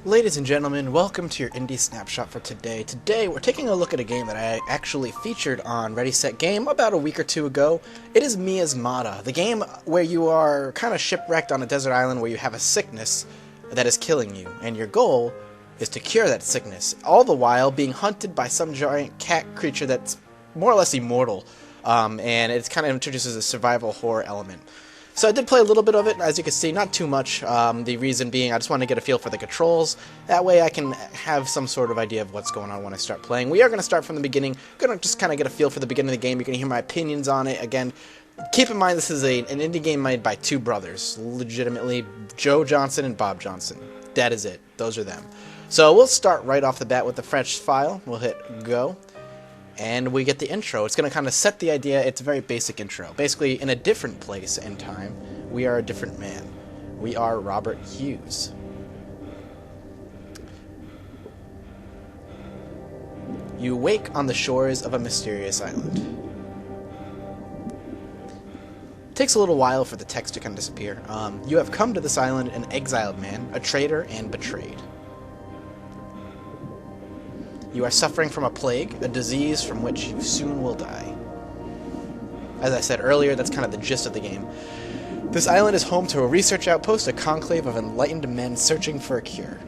Ladies and gentlemen, welcome to your Indie Snapshot for today. Today, we're taking a look at a game that I actually featured on Ready Set Game about a week or two ago. It is Miasmata, the game where you are kind of shipwrecked on a desert island where you have a sickness that is killing you, and your goal is to cure that sickness, all the while being hunted by some giant cat creature that's more or less immortal, and it kind of introduces a survival horror element. So I did play a little bit of it, as you can see, not too much. The reason being I just want to get a feel for the controls. That way I can have some sort of idea of what's going on when I start playing. We are going to start from the beginning. Going to just kind of get a feel for the beginning of the game. You're going to hear my opinions on it. Again, keep in mind this is an indie game made by two brothers. Legitimately, Joe Johnson and Bob Johnson. That is it. Those are them. So we'll start right off the bat with the French file. We'll hit go. And we get the intro. It's going to kind of set the idea. It's a very basic intro. Basically, in a different place and time, we are a different man. We are Robert Hughes. You wake on the shores of a mysterious island. It takes a little while for the text to kind of disappear. You have come to this island an exiled man, a traitor, and betrayed. You are suffering from a plague, a disease from which you soon will die. As I said earlier, that's kind of the gist of the game. This island is home to a research outpost, a conclave of enlightened men searching for a cure.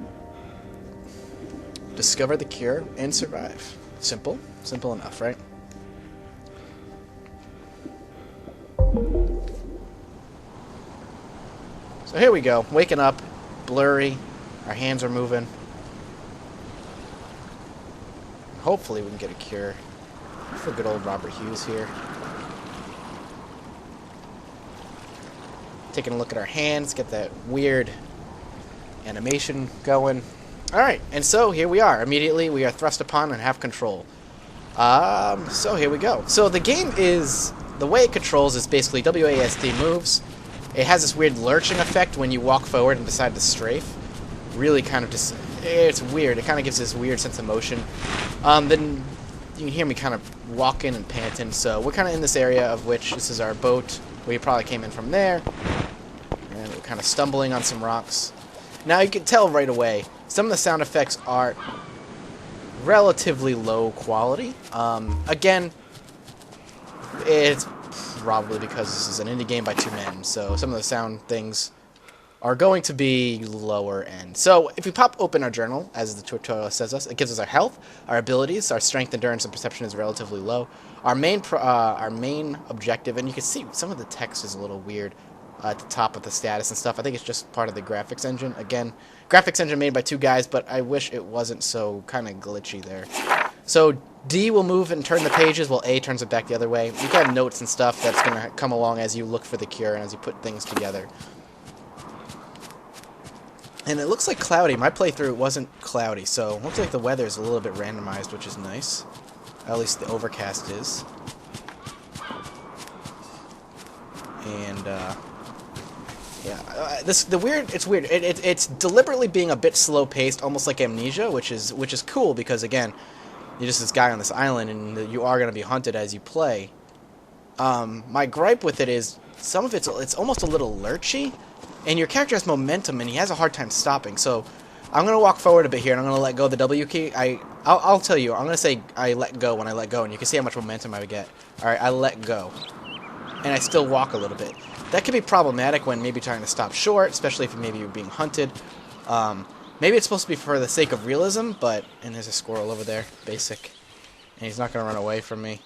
Discover the cure and survive. Simple. Simple enough, right? So here we go. Waking up, blurry, our hands are moving. Hopefully we can get a cure for good old Robert Hughes here. Taking a look at our hands, get that weird animation going. Alright, and so here we are. Immediately we are thrust upon and have control. So here we go. So the game is, the way it controls is basically WASD moves. It has this weird lurching effect when you walk forward and decide to strafe. Really kind of just, it's weird. It kind of gives this weird sense of motion. Then you can hear me kind of walking and panting. So we're kind of in this area of which this is our boat. We probably came in from there. And we're kind of stumbling on some rocks. Now you can tell right away, some of the sound effects are relatively low quality. Again, it's probably because this is an indie game by two men. So some of the sound things are going to be lower end. So if we pop open our journal, as the tutorial says us, it gives us our health, our abilities, our strength, endurance, and perception is relatively low. Our main objective, and you can see some of the text is a little weird at the top of the status and stuff. I think it's just part of the graphics engine. Again, graphics engine made by two guys, but I wish it wasn't so kind of glitchy there. So D will move and turn the pages, while A turns it back the other way. You can have notes and stuff that's going to come along as you look for the cure and as you put things together. And it looks like cloudy. My playthrough wasn't cloudy, so it looks like the weather is a little bit randomized, which is nice. At least the overcast is. And yeah, it's weird. It's deliberately being a bit slow paced, almost like Amnesia, which is cool because again, you're just this guy on this island, and you are going to be hunted as you play. My gripe with it is some of it's almost a little lurchy. And your character has momentum, and he has a hard time stopping. So I'm going to walk forward a bit here, and I'm going to let go of the W key. I'll tell you, I'm going to say I let go when I let go, and you can see how much momentum I would get. Alright, I let go. And I still walk a little bit. That could be problematic when maybe trying to stop short, especially if maybe you're being hunted. Maybe it's supposed to be for the sake of realism, but... And there's a squirrel over there, basic. And he's not going to run away from me.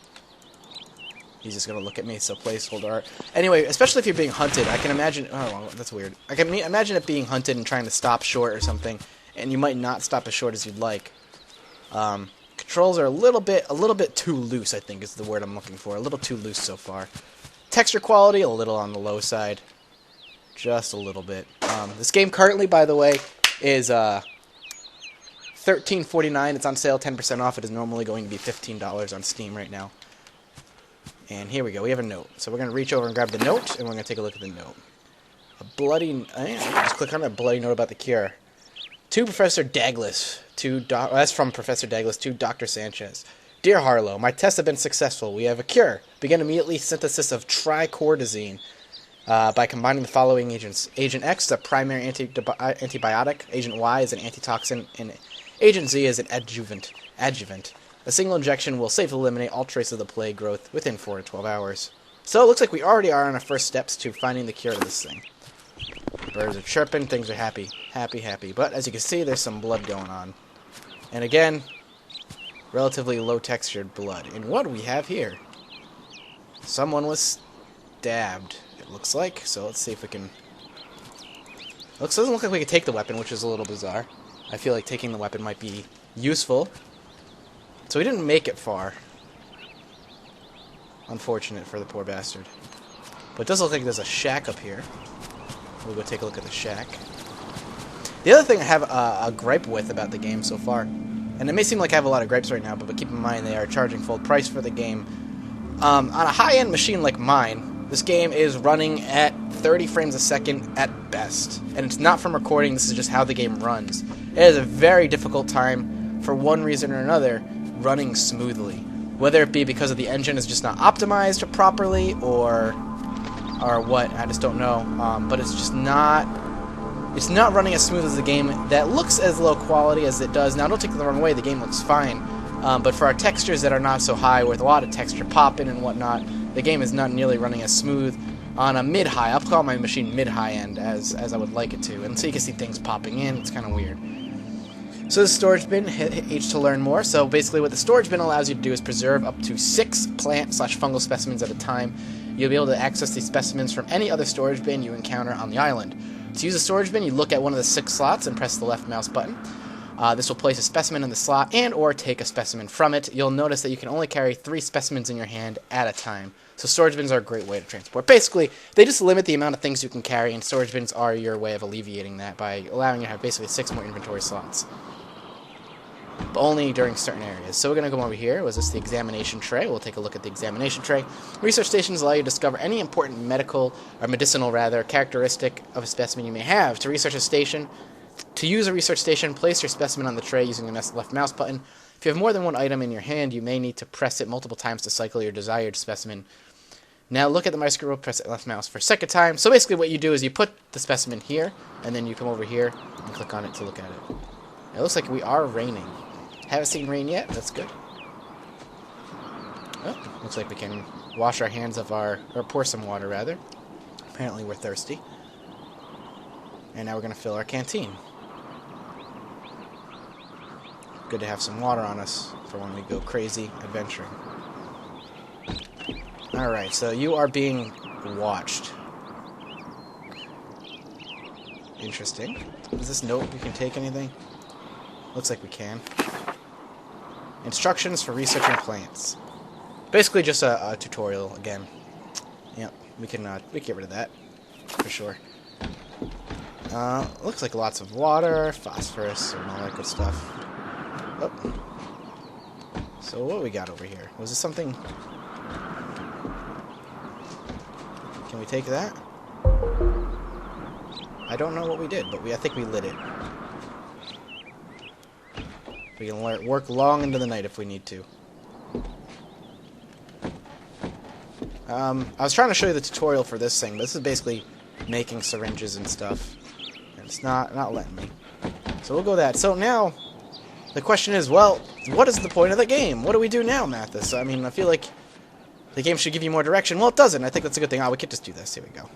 He's just going to look at me, so placeholder art. Anyway, especially if you're being hunted, I can imagine... Oh, well, that's weird. I can imagine it being hunted and trying to stop short or something, and you might not stop as short as you'd like. Controls are a little bit too loose, I think is the word I'm looking for. A little too loose so far. Texture quality, a little on the low side. Just a little bit. This game currently, by the way, is $13.49. It's on sale, 10% off. It is normally going to be $15 on Steam right now. And here we go. We have a note. So we're going to reach over and grab the note, and we're going to take a look at the note. A bloody... just click on a bloody note about the cure. To Professor Douglas. That's from Professor Douglas to Dr. Sanchez. Dear Harlow, my tests have been successful. We have a cure. Begin immediately synthesis of tricordazine. by combining the following agents. Agent X is a primary antibiotic, Agent Y is an antitoxin, and Agent Z is an adjuvant. A single injection will safely eliminate all traces of the plague growth within 4 to 12 hours. So it looks like we already are on our first steps to finding the cure to this thing. Birds are chirping, things are happy. But as you can see, there's some blood going on. And again, relatively low textured blood. And what do we have here? Someone was stabbed, it looks like. So let's see if we can... Doesn't look like we can take the weapon, which is a little bizarre. I feel like taking the weapon might be useful. So we didn't make it far. Unfortunate for the poor bastard. But it does look like there's a shack up here. We'll go take a look at the shack. The other thing I have a gripe with about the game so far, and it may seem like I have a lot of gripes right now, but keep in mind they are charging full price for the game. On a high-end machine like mine, this game is running at 30 frames a second at best. And it's not from recording, this is just how the game runs. It is a very difficult time, for one reason or another, running smoothly. Whether it be because of the engine is just not optimized properly, or what, I just don't know. But it's just not... It's not running as smooth as the game that looks as low quality as it does. Now, don't take it the wrong way, the game looks fine. But for our textures that are not so high, with a lot of texture popping and whatnot, the game is not nearly running as smooth on a mid-high. I'll call my machine mid-high end as I would like it to. And so you can see things popping in. It's kind of weird. So the storage bin, hit H to learn more. So basically what the storage bin allows you to do is preserve up to 6 plant/fungal specimens at a time. You'll be able to access these specimens from any other storage bin you encounter on the island. To use a storage bin, you look at one of the 6 slots and press the left mouse button. This will place a specimen in the slot and or take a specimen from it. You'll notice that you can only carry 3 specimens in your hand at a time. So storage bins are a great way to transport. Basically, they just limit the amount of things you can carry, and storage bins are your way of alleviating that by allowing you to have basically 6 more inventory slots. But only during certain areas. So we're going to come over here. Was this the examination tray? We'll take a look at the examination tray. Research stations allow you to discover any important medicinal characteristic of a specimen you may have. To use a research station, place your specimen on the tray using the left mouse button. If you have more than one item in your hand, you may need to press it multiple times to cycle your desired specimen. Now look at the microscope, press left mouse for a second time. So basically what you do is you put the specimen here, and then you come over here and click on it to look at it. It looks like we are raining. Haven't seen rain yet, that's good. Oh, looks like we can wash our hands of or pour some water rather. Apparently we're thirsty. And now we're going to fill our canteen. Good to have some water on us for when we go crazy adventuring. Alright, so you are being watched. Interesting. Does this note we can take anything? Looks like we can. Instructions for researching plants. Basically just a tutorial again. Yep, we can get rid of that for sure. Looks like lots of water, phosphorus, and all that good stuff. Oh. So what we got over here? Was this something? Can we take that? I don't know what we did, but I think we lit it. We can work long into the night if we need to. I was trying to show you the tutorial for this thing, but this is basically making syringes and stuff. And it's not letting me. So we'll go that. So now, the question is, well, what is the point of the game? What do we do now, Mathis? I mean, I feel like the game should give you more direction. Well, it doesn't. I think that's a good thing. Oh, we could just do this. Here we go.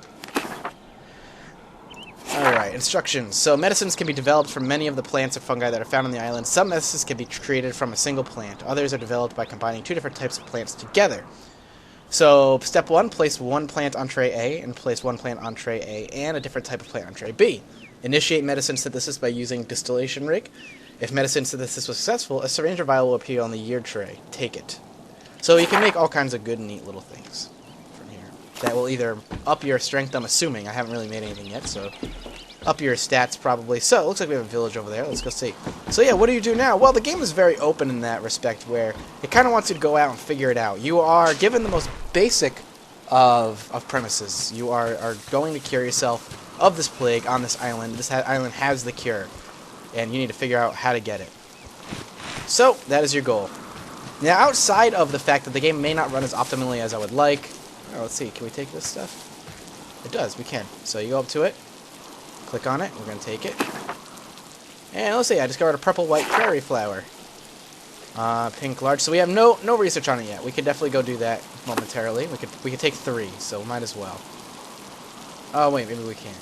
Alright, instructions. So medicines can be developed from many of the plants or fungi that are found on the island. Some medicines can be created from a single plant. Others are developed by combining 2 different types of plants together. So, step 1, place 1 plant on tray A, and place 1 plant on tray A, and a different type of plant on tray B. Initiate medicine synthesis by using distillation rig. If medicine synthesis was successful, a syringe or vial will appear on the year tray. Take it. So you can make all kinds of good, neat little things from here. That will either up your strength, I'm assuming. I haven't really made anything yet, so up your stats probably. So, it looks like we have a village over there. Let's go see. So yeah, what do you do now? Well, the game is very open in that respect, where it kind of wants you to go out and figure it out. You are given the most basic of premises. You are going to cure yourself of this plague on this island. This island has the cure, and you need to figure out how to get it. So, that is your goal. Now, outside of the fact that the game may not run as optimally as I would like... Oh, let's see, can we take this stuff? It does, we can. So you go up to it, click on it, we're going to take it. And let's see, I discovered a purple-white prairie flower. Pink large. So we have no research on it yet. We could definitely go do that momentarily. We could take 3, so might as well. Oh wait, maybe we can't.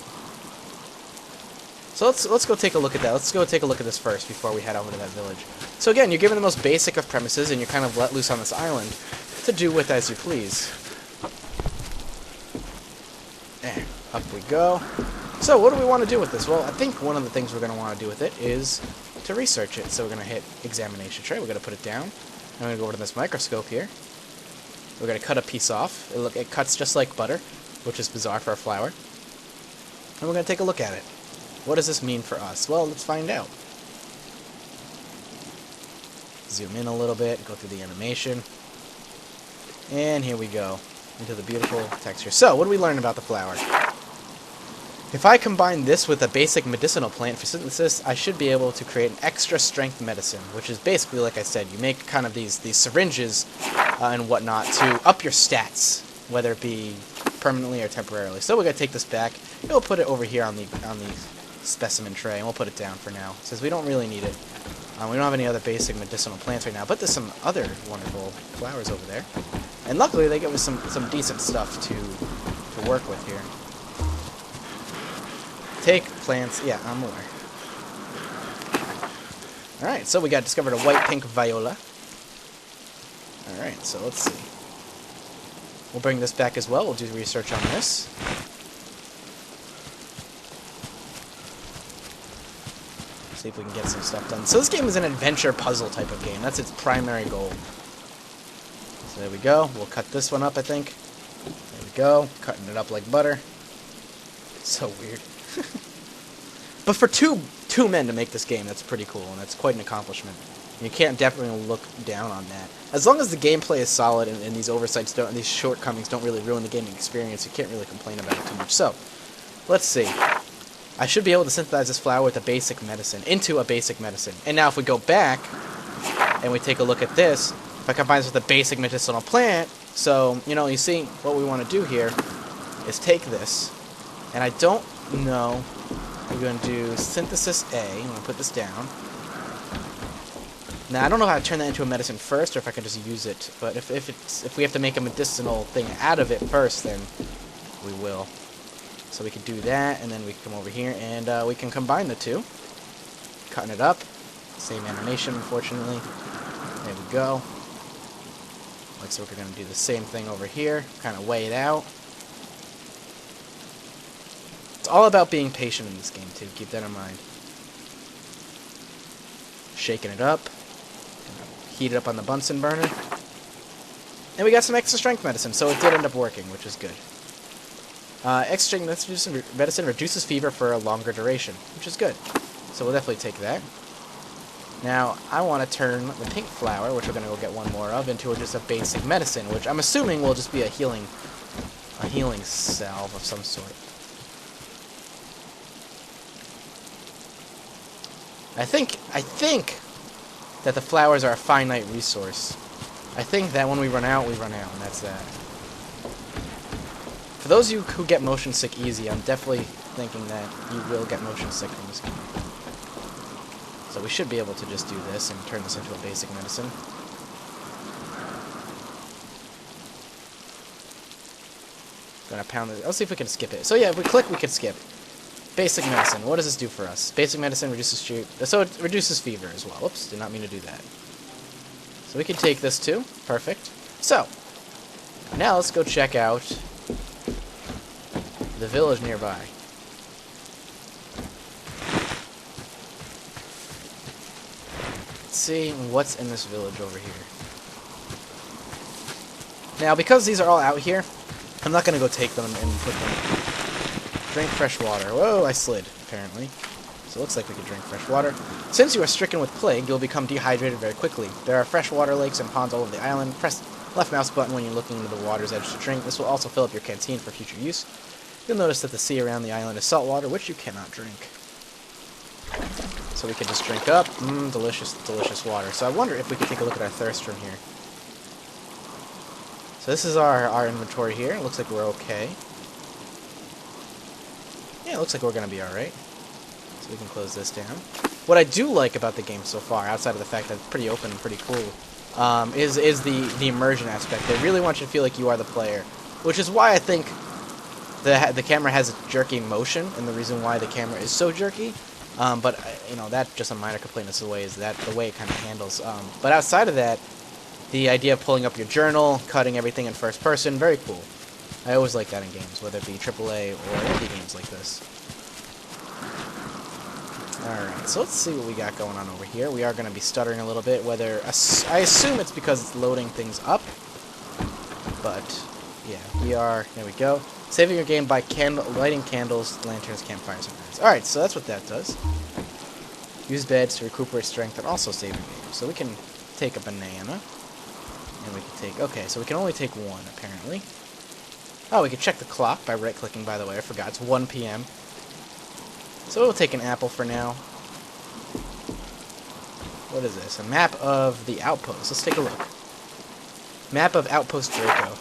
So let's go take a look at that. Let's go take a look at this first before we head over to that village. So again, you're given the most basic of premises, and you're kind of let loose on this island to do with as you please. And up we go. So what do we want to do with this? Well, I think one of the things we're going to want to do with it is to research it. So we're going to hit examination tray. We're going to put it down. I'm going to go over to this microscope here. We're going to cut a piece off. It cuts just like butter, which is bizarre for a flower. And we're going to take a look at it. What does this mean for us? Well, let's find out. Zoom in a little bit, go through the animation. And here we go, into the beautiful texture. So, what do we learn about the flower? If I combine this with a basic medicinal plant for synthesis, I should be able to create an extra strength medicine, which is basically, like I said, you make kind of these syringes and whatnot to up your stats, whether it be permanently or temporarily. So we're going to take this back, and we'll put it over here on the specimen tray, and we'll put it down for now, since we don't really need it. We don't have any other basic medicinal plants right now, but there's some other wonderful flowers over there. And luckily, they give us some decent stuff to work with here. Take plants. Yeah, I'm aware. Alright, so we got discovered a white-pink viola. Alright, so let's see. We'll bring this back as well. We'll do research on this. See if we can get some stuff done. So this game is an adventure puzzle type of game. That's its primary goal. So there we go. We'll cut this one up, I think. There we go. Cutting it up like butter. So weird. But for two men to make this game, that's pretty cool, and that's quite an accomplishment. You can't definitely look down on that. As long as the gameplay is solid and these oversights and these shortcomings don't really ruin the gaming experience, you can't really complain about it too much. So, let's see. I should be able to synthesize this flower with a basic medicine, into a basic medicine. And now if we go back, and we take a look at this, if I combine this with a basic medicinal plant, so, you see, what we want to do here is take this, and I don't know, we're going to do synthesis A, I'm going to put this down. Now, I don't know how to turn that into a medicine first, or if I can just use it, but if we have to make a medicinal thing out of it first, then we will. So we can do that, and then we can come over here, and we can combine the two. Cutting it up. Same animation, unfortunately. There we go. Looks like we're going to do the same thing over here. Kind of weigh it out. It's all about being patient in this game, too. Keep that in mind. Shaking it up. Heat it up on the Bunsen burner. And we got some extra strength medicine, so it did end up working, which is good. Extra strength medicine reduces fever for a longer duration, which is good. So we'll definitely take that. Now, I want to turn the pink flower, which we're going to go get one more of, into just a basic medicine, which I'm assuming will just be a healing salve of some sort. I think that the flowers are a finite resource. I think that when we run out, and that's that. For those of you who get motion sick easy, I'm definitely thinking that you will get motion sick from this game. So we should be able to just do this and turn this into a basic medicine. Gonna pound it. Let's see if we can skip it. So yeah, if we click, we can skip. Basic medicine. What does this do for us? Basic medicine reduces so it reduces fever as well. Oops, did not mean to do that. So we can take this too. Perfect. So now let's go check out the village nearby. Let's see what's in this village over here. Now, because these are all out here, I'm not going to go take them and put them. Drink fresh water. Whoa, I slid, apparently. So it looks like we could drink fresh water. Since you are stricken with plague, you'll become dehydrated very quickly. There are freshwater lakes and ponds all over the island. Press left mouse button when you're looking into the water's edge to drink. This will also fill up your canteen for future use. You'll notice that the sea around the island is salt water, which you cannot drink. So we can just drink up. Delicious, delicious water. So I wonder if we could take a look at our thirst from here. So this is our inventory here. It looks like we're okay. Yeah, it looks like we're going to be alright. So we can close this down. What I do like about the game so far, outside of the fact that it's pretty open and pretty cool, is the immersion aspect. They really want you to feel like you are the player, which is why I think the camera has a jerky motion, and the reason why the camera is so jerky. But you know, that's just a minor complaint. Is the way it kind of handles. But outside of that, the idea of pulling up your journal, cutting everything in first person, very cool. I always like that in games, whether it be AAA or indie games like this. Alright, so let's see what we got going on over here. We are going to be stuttering a little bit, whether... I assume it's because it's loading things up. But, yeah, we are... There we go. Saving your game by lighting candles, lanterns, campfires, and fires. Alright, so that's what that does. Use beds to recuperate strength and also save your game. So we can take a banana. And we can take... Okay, so we can only take one, apparently. Oh, we can check the clock by right-clicking, by the way. I forgot. It's 1 p.m. So we'll take an apple for now. What is this? A map of the outpost. Let's take a look. Map of Outpost Draco.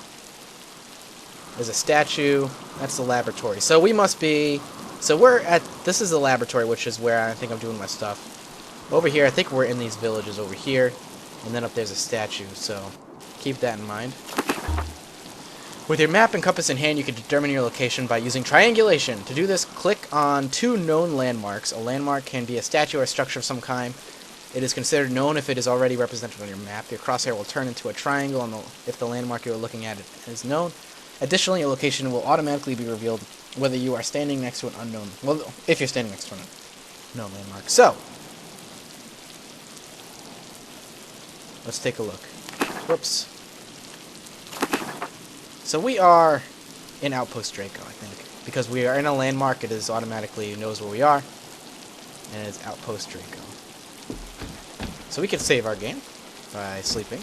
There's a statue. That's the laboratory. So we must be... So we're at... This is the laboratory, which is where I think I'm doing my stuff. Over here, I think we're in these villages over here. And then up there's a statue, so keep that in mind. With your map and compass in hand, you can determine your location by using triangulation. To do this, click on 2 known landmarks. A landmark can be a statue or a structure of some kind. It is considered known if it is already represented on your map. Your crosshair will turn into a triangle if the landmark you are looking at is known. Additionally, your location will automatically be revealed whether you are standing next to an unknown... Well, if you're standing next to an unknown landmark. So, let's take a look. Whoops. So we are in Outpost Draco, I think. Because we are in a landmark, it is automatically knows where we are. And it's Outpost Draco. So we can save our game by sleeping.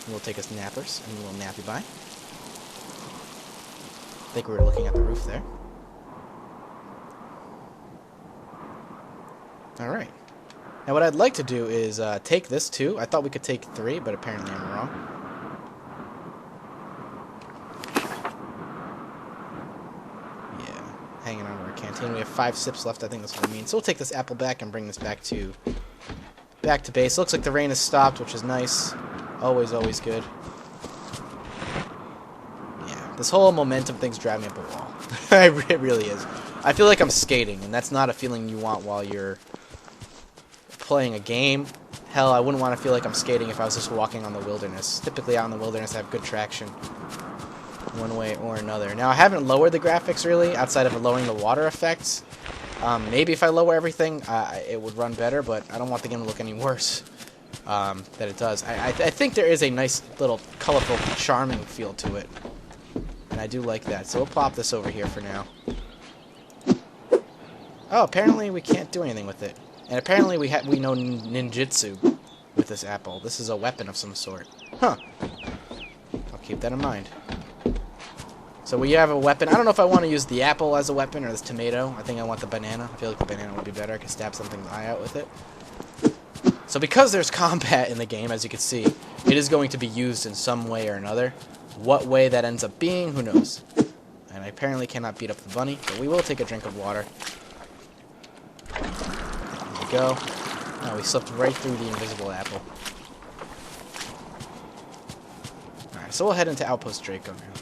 We'll take us nappers, and we'll nappy by. I think we were looking at the roof there. Alright. Now what I'd like to do is take this too. I thought we could take 3, but apparently I'm wrong. Hanging on to our canteen. We have 5 sips left, I think that's what it means. So we'll take this apple back and bring this back to base. Looks like the rain has stopped, which is nice. Always, always good. Yeah, this whole momentum thing's driving me up a wall. It really is. I feel like I'm skating, and that's not a feeling you want while you're playing a game. Hell, I wouldn't want to feel like I'm skating if I was just walking on the wilderness. Typically out in the wilderness I have good traction. One way or another. Now, I haven't lowered the graphics, really, outside of lowering the water effects. Maybe if I lower everything, it would run better, but I don't want the game to look any worse than it does. I think there is a nice little colorful, charming feel to it, and I do like that. So we'll pop this over here for now. Oh, apparently we can't do anything with it. And apparently we know ninjutsu with this apple. This is a weapon of some sort. Huh. I'll keep that in mind. So we have a weapon. I don't know if I want to use the apple as a weapon or this tomato. I think I want the banana. I feel like the banana would be better. I could stab something's eye out with it. So because there's combat in the game, as you can see, it is going to be used in some way or another. What way that ends up being, who knows. And I apparently cannot beat up the bunny, but we will take a drink of water. There we go. Now we slipped right through the invisible apple. Alright, so we'll head into Outpost Draco now.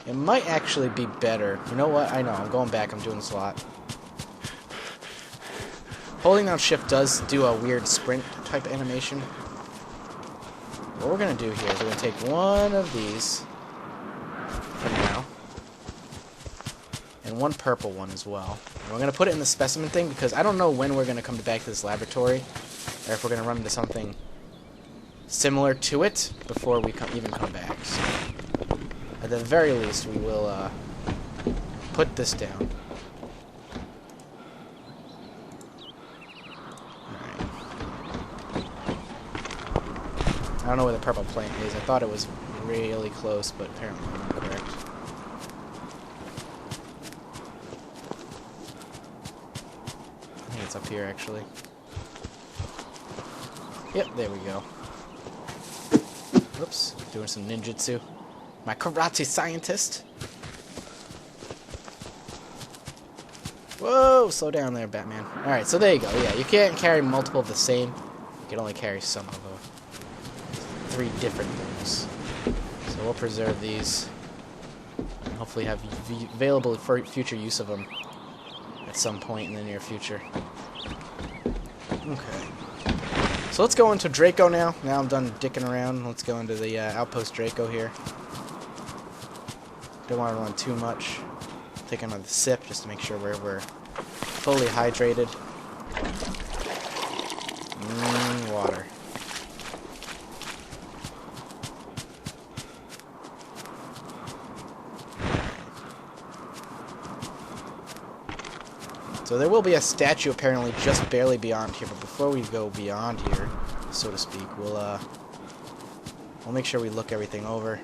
It might actually be better. You know what? I know. I'm going back. I'm doing this a lot. Holding down shift does do a weird sprint type animation. What we're going to do here is we're going to take one of these for now. And one purple one as well. And we're going to put it in the specimen thing because I don't know when we're going to come back to this laboratory. Or if we're going to run into something similar to it before we even come back. So, at the very least, we will put this down. Alright. I don't know where the purple plant is. I thought it was really close, but apparently I'm not correct. I think it's up here, actually. Yep, there we go. Oops, doing some ninjutsu. My karate scientist. Whoa, slow down there, Batman. Alright, so there you go. Yeah, you can't carry multiple of the same. You can only carry some of them. 3 different things. So we'll preserve these. And hopefully have available for future use of them at some point in the near future. Okay. So let's go into Draco now. Now I'm done dicking around. Let's go into the Outpost Draco here. Don't want to run too much. Take another sip just to make sure we're fully hydrated. Water. So there will be a statue apparently just barely beyond here, but before we go beyond here, so to speak, we'll make sure we look everything over.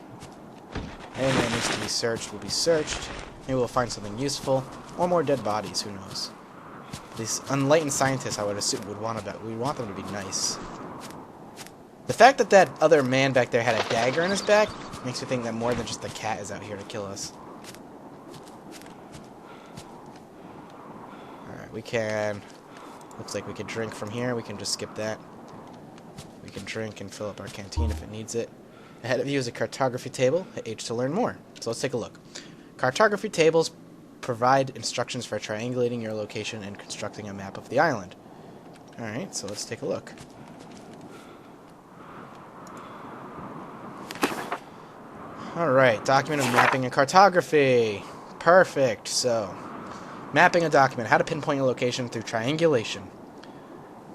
Anything that needs to be searched will be searched. Maybe we'll find something useful, or more dead bodies. Who knows? These unenlightened scientists, I would assume, we'd want them to be nice. The fact that that other man back there had a dagger in his back makes me think that more than just the cat is out here to kill us. Alright, we can... Looks like we could drink from here. We can just skip that. We can drink and fill up our canteen if it needs it. Ahead of you is a cartography table. Hit H to learn more. So let's take a look. Cartography tables provide instructions for triangulating your location and constructing a map of the island. Alright, so let's take a look. Alright, document of mapping and cartography. Perfect. So, mapping a document. How to pinpoint your location through triangulation.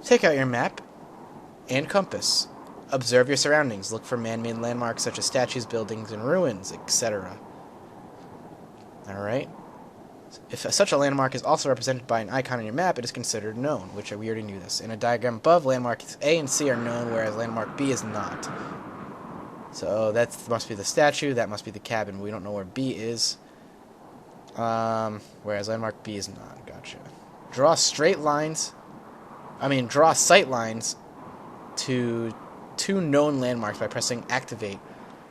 Take out your map and compass. Observe your surroundings. Look for man-made landmarks such as statues, buildings, and ruins, etc. Alright. If such a landmark is also represented by an icon on your map, it is considered known, which we already knew this. In a diagram above, landmarks A and C are known, whereas landmark B is not. So that must be the statue, that must be the cabin. We don't know where B is. Whereas landmark B is not. Gotcha. Draw sight lines to 2 known landmarks by pressing activate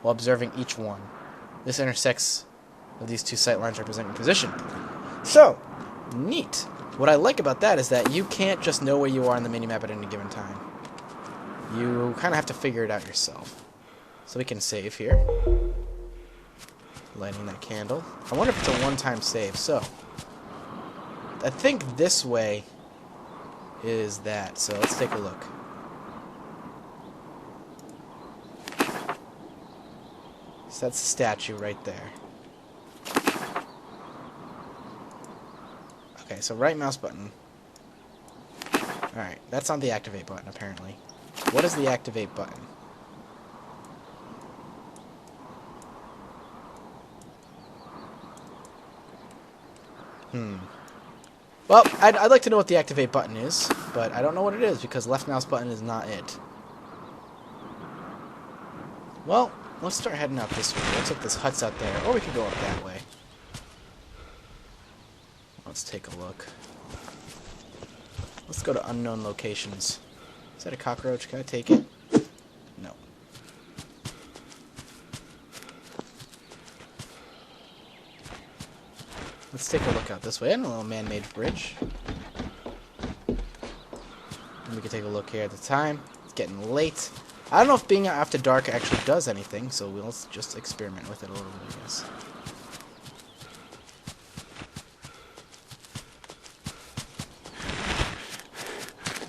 while observing each one. This intersects of these 2 sight lines representing position. So, neat. What I like about that is that you can't just know where you are on the minimap at any given time. You kind of have to figure it out yourself. So we can save here. Lighting that candle. I wonder if it's a one-time save. So, I think this way is that. So let's take a look. So that's the statue right there. Okay, so right mouse button. Alright, that's not the activate button, apparently. What is the activate button? Well, I'd like to know what the activate button is, but I don't know what it is, because left mouse button is not it. Well, let's start heading out this way. Looks like this hut's out there, or we could go up that way. Let's take a look. Let's go to unknown locations. Is that a cockroach? Can I take it? No. Let's take a look out this way. And a little man-made bridge. And we can take a look here at the time. It's getting late. I don't know if being out after dark actually does anything, so we'll just experiment with it a little bit, I guess.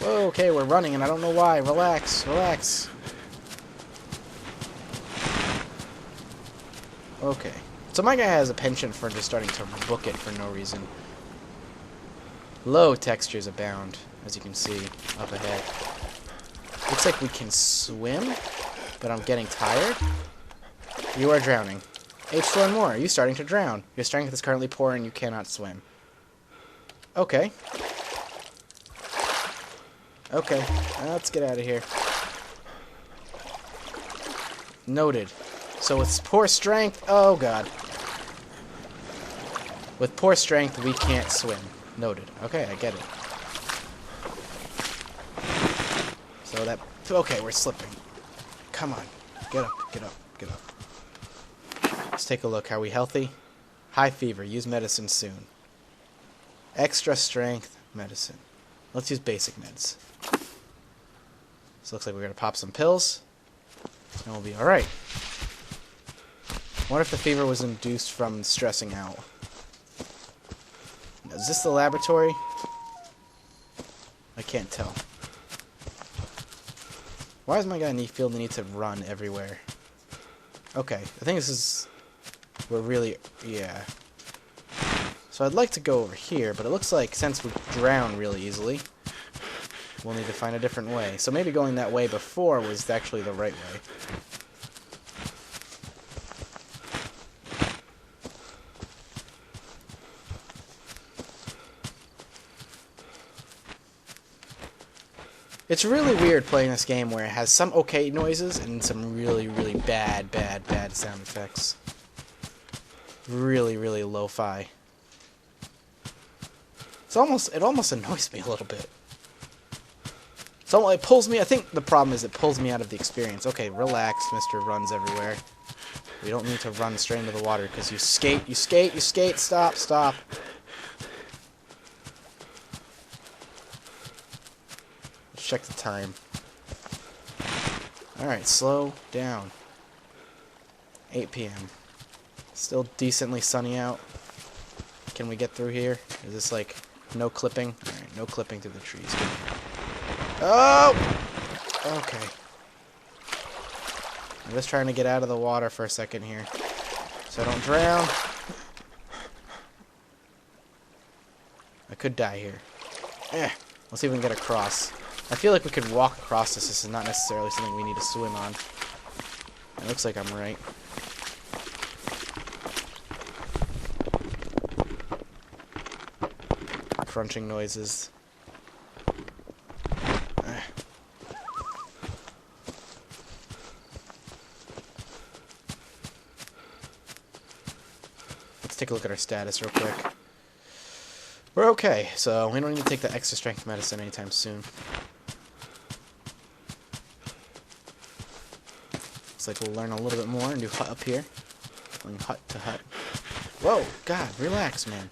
Whoa, okay, we're running, and I don't know why. Relax, relax. Okay. So my guy has a penchant for just starting to book it for no reason. Low textures abound, as you can see up ahead. Looks like we can swim, but I'm getting tired. You are drowning. H to learn more. Are you starting to drown? Your strength is currently poor and you cannot swim. Okay. Okay, let's get out of here. Noted. So with poor strength... Oh, God. With poor strength, we can't swim. Noted. Okay, I get it. So that... Okay, we're slipping. Come on. Get up, get up, get up. Let's take a look. Are we healthy? High fever. Use medicine soon. Extra strength medicine. Let's use basic meds. So looks like we're going to pop some pills. And we'll be alright. What if the fever was induced from stressing out? Is this the laboratory? I can't tell. Why does my guy feel the need to run everywhere? Okay, I think this is... We're really... Yeah. So I'd like to go over here, but it looks like since we drown really easily, we'll need to find a different way. So maybe going that way before was actually the right way. It's really weird playing this game where it has some okay noises and some really, really bad sound effects. Really, really lo-fi. It almost annoys me a little bit. So it pulls me, I think the problem is it pulls me out of the experience. Okay, relax, Mr. Runs Everywhere. We don't need to run straight into the water because you skate, stop. Check the time. Alright, slow down. 8 p.m. Still decently sunny out. Can we get through here? Is this like no clipping? Alright, no clipping through the trees. Oh! Okay. I'm just trying to get out of the water for a second here, so I don't drown. I could die here. Let's see if we can get across. I feel like we could walk across this. This is not necessarily something we need to swim on. It looks like I'm right. Crunching noises. Let's take a look at our status real quick. We're okay, so we don't need to take the extra strength medicine anytime soon. Looks like we'll learn a little bit more and do hut up here. Going hut to hut. Whoa, God, relax, man.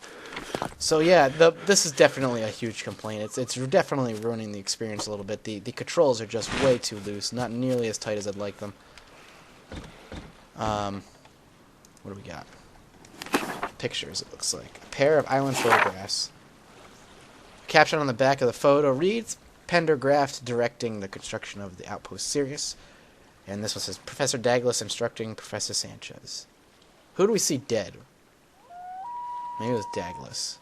So yeah, this is definitely a huge complaint. It's definitely ruining the experience a little bit. The controls are just way too loose, not nearly as tight as I'd like them. What do we got? Pictures, it looks like. A pair of island photographs. Caption on the back of the photo reads, Pendergraft directing the construction of the outpost Sirius. And this one says, Professor Douglas instructing Professor Sanchez. Who do we see dead? Maybe it was Douglas.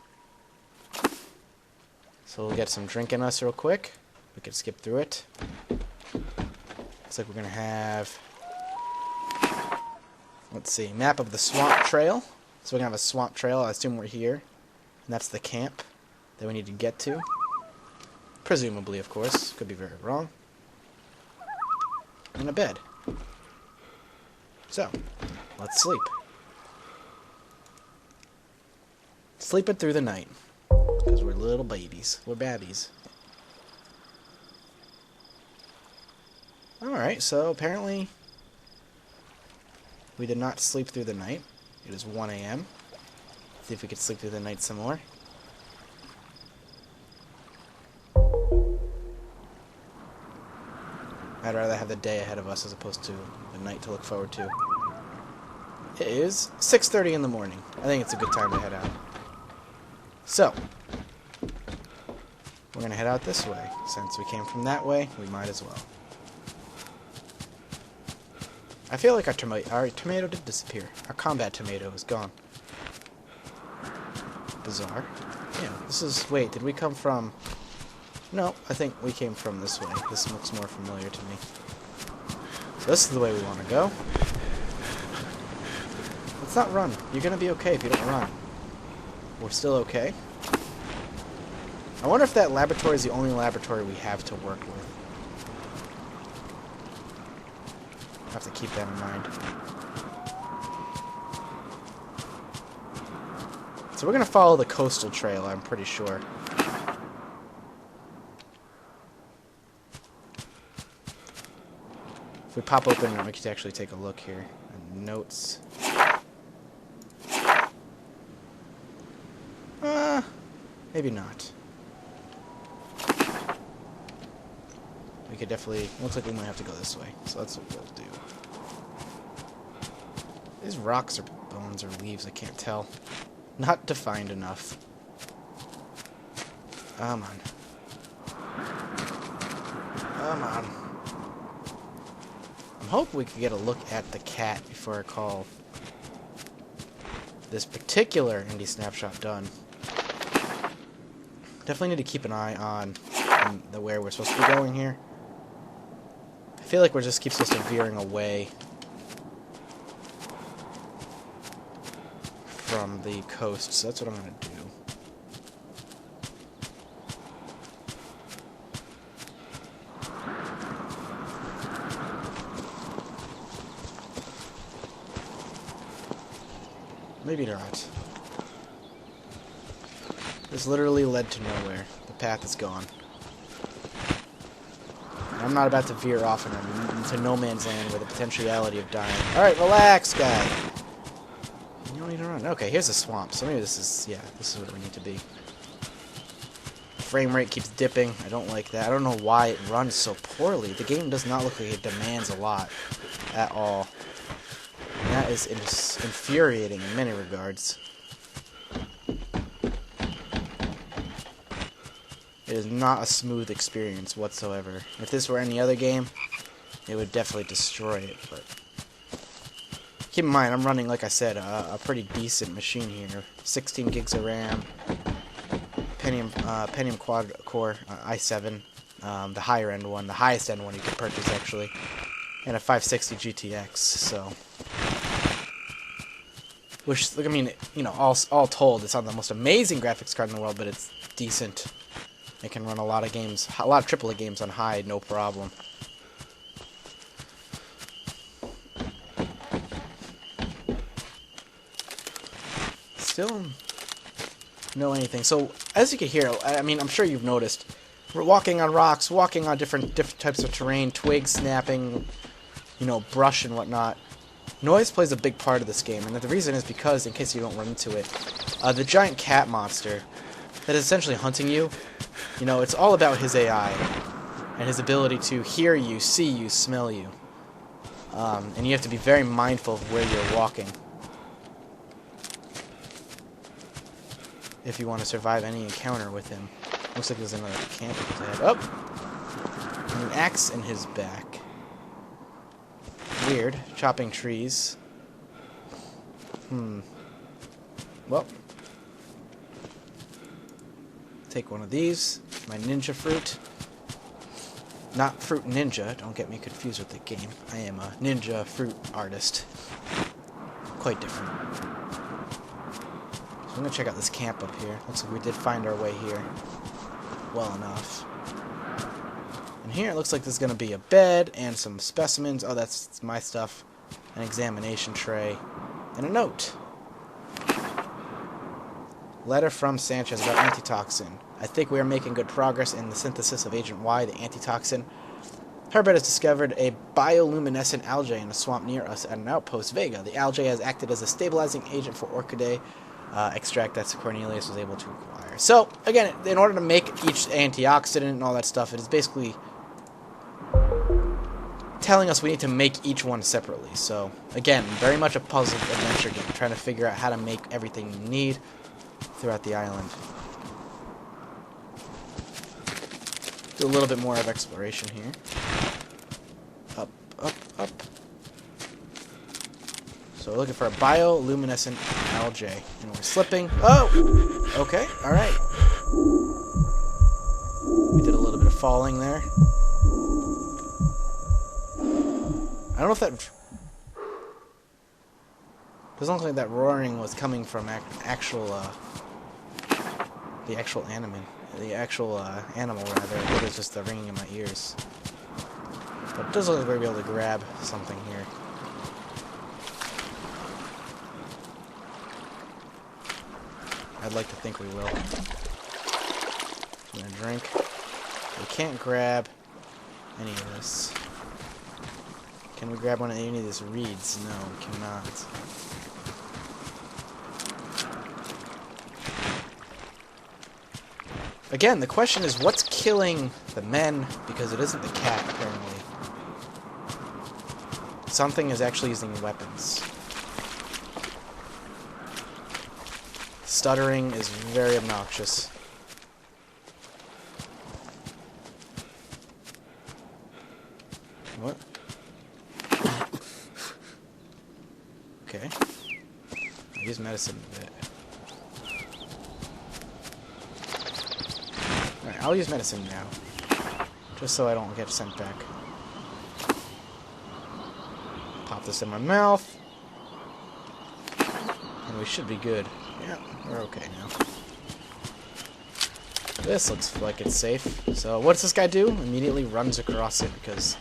So we'll get some drink in us real quick. We can skip through it. Looks like we're going to have... Let's see, map of the swamp trail. So we're going to have a swamp trail. I assume we're here. And that's the camp that we need to get to. Presumably, of course. Could be very wrong. And a bed. So, let's sleep. Sleeping through the night. Because we're little babies. We're babbies. Alright, so apparently we did not sleep through the night. It is 1 a.m. See if we could sleep through the night some more. I'd rather have the day ahead of us as opposed to the night to look forward to. It is 6:30 in the morning. I think it's a good time to head out. So, we're going to head out this way. Since we came from that way, we might as well. I feel like our tomato did disappear. Our combat tomato is gone. Bizarre. Yeah, this is... Wait, did we come from... No, I think we came from this way. This looks more familiar to me. So this is the way we want to go. Let's not run. You're going to be okay if you don't run. We're still okay. I wonder if that laboratory is the only laboratory we have to work with. I have to keep that in mind. So we're going to follow the coastal trail, I'm pretty sure. If we pop open, we can actually take a look here. Notes. Maybe not. We could definitely... Looks like we might have to go this way. So that's what we'll do. These rocks are bones or leaves, I can't tell. Not defined enough. Come on. Come on. I'm hoping we could get a look at the cat before I call this particular indie snapshot done. Definitely need to keep an eye on the where we're supposed to be going here. I feel like we're just keep supposed to veering away from the coast, so that's what I'm going to do. Maybe not. This literally led to nowhere. The path is gone. I'm not about to veer off into no man's land with the potentiality of dying. Alright, relax, guy. You don't need to run. Okay, here's a swamp, so maybe this is, yeah, this is where we need to be. Frame rate keeps dipping. I don't like that. I don't know why it runs so poorly. The game does not look like it demands a lot at all. And that is infuriating in many regards. It is not a smooth experience whatsoever. If this were any other game, it would definitely destroy it, but keep in mind, I'm running, like I said, a pretty decent machine here. 16 gigs of RAM, Pentium quad-core i7, the higher end one, the highest end one you could purchase actually, and a 560 GTX. So, which, I mean, you know, all told, it's not the most amazing graphics card in the world, but it's decent. It can run a lot of games, a lot of AAA games on high, no problem. Still know anything. So, as you can hear, I mean, I'm sure you've noticed, we're walking on rocks, walking on different types of terrain, twigs snapping, you know, brush and whatnot. Noise plays a big part of this game, and the reason is because, in case you don't run into it, the giant cat monster that is essentially hunting you, you know, it's all about his AI and his ability to hear you, see you, smell you. And you have to be very mindful of where you're walking if you want to survive any encounter with him. Looks like there's another camp ahead. Oh! And an axe in his back. Weird. Chopping trees. Well. Take one of these. My ninja fruit. Not fruit ninja. Don't get me confused with the game. I am a ninja fruit artist. Quite different. So I'm going to check out this camp up here. Looks like we did find our way here well enough. And here it looks like there's going to be a bed and some specimens. Oh, that's my stuff. An examination tray. And a note. Letter from Sanchez about antitoxin. I think we are making good progress in the synthesis of Agent Y, the antitoxin. Herbert has discovered a bioluminescent algae in a swamp near us at an outpost, Vega. The algae has acted as a stabilizing agent for Orchidea extract that Cornelius was able to acquire. So, again, in order to make each antioxidant and all that stuff, it is basically telling us we need to make each one separately. So, again, very much a puzzle adventure game, trying to figure out how to make everything you need throughout the island. Do a little bit more of exploration here. Up, up, up. So we're looking for a bioluminescent algae. And we're slipping. Oh! Okay, alright. We did a little bit of falling there. I don't know if that... Doesn't look like that roaring was coming from the actual animal, rather. I think it's just the ringing in my ears. But it does look like we're going to be able to grab something here. I'd like to think we will. I'm going to drink. We can't grab any of this. Can we grab one of any of these reeds? No, we cannot. Again, the question is, what's killing the men? Because it isn't the cat, apparently. Something is actually using weapons. Stuttering is very obnoxious. What? Okay. I'll use medicine a bit. Alright, I'll use medicine now. Just so I don't get sent back. Pop this in my mouth. And we should be good. Yeah, we're okay now. This looks like it's safe. So what does this guy do? Immediately runs across it because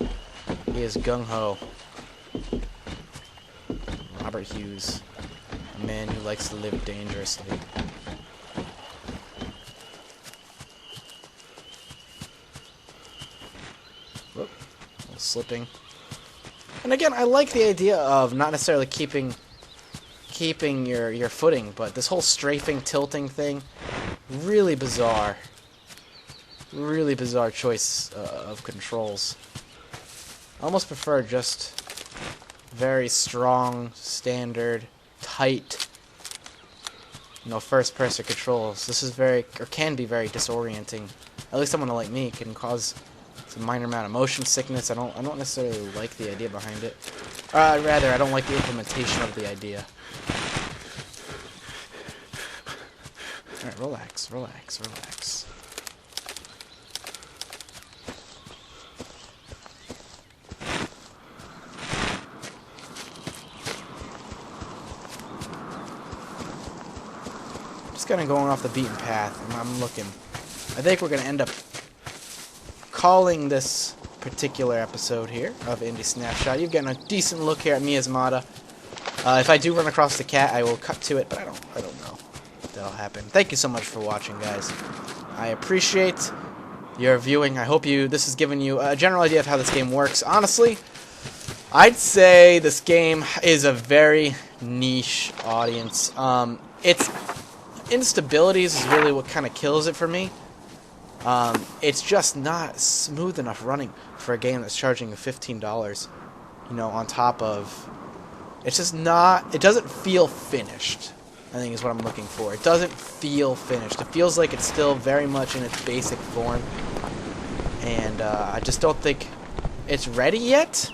he is gung-ho. Robert Hughes. A man who likes to live dangerously. Whoop. A little slipping. And again, I like the idea of not necessarily keeping your footing, but this whole strafing, tilting thing, really bizarre. Really bizarre choice of controls. I almost prefer just very strong, standard, tight, first-person controls. This is very, or can be very disorienting. At least someone like me can cause some minor amount of motion sickness. I don't necessarily like the idea behind it. Rather, I don't like the implementation of the idea. Alright, relax, relax, relax. Just kind of going off the beaten path, and I'm looking. I think we're going to end up calling this particular episode here of Indie Snapshot. You've gotten a decent look here at Miasmata. If I do run across the cat, I will cut to it, but I don't know if that'll happen. Thank you so much for watching, guys. I appreciate your viewing. I hope this has given you a general idea of how this game works. Honestly, I'd say this game is a very niche audience. Its instabilities is really what kind of kills it for me. It's just not smooth enough running for a game that's charging you $15, on top of... It's just not... It doesn't feel finished, I think is what I'm looking for. It doesn't feel finished. It feels like it's still very much in its basic form. And I just don't think it's ready yet.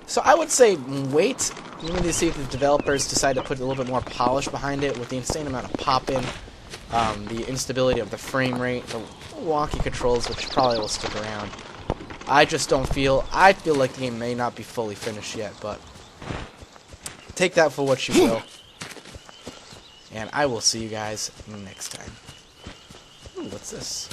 So I would say wait. You need to see if the developers decide to put a little bit more polish behind it with the insane amount of pop-in, the instability of the frame rate, the wonky controls, which probably will stick around. I just don't feel... I feel like the game may not be fully finished yet, but take that for what you will. And I will see you guys next time. Ooh, what's this?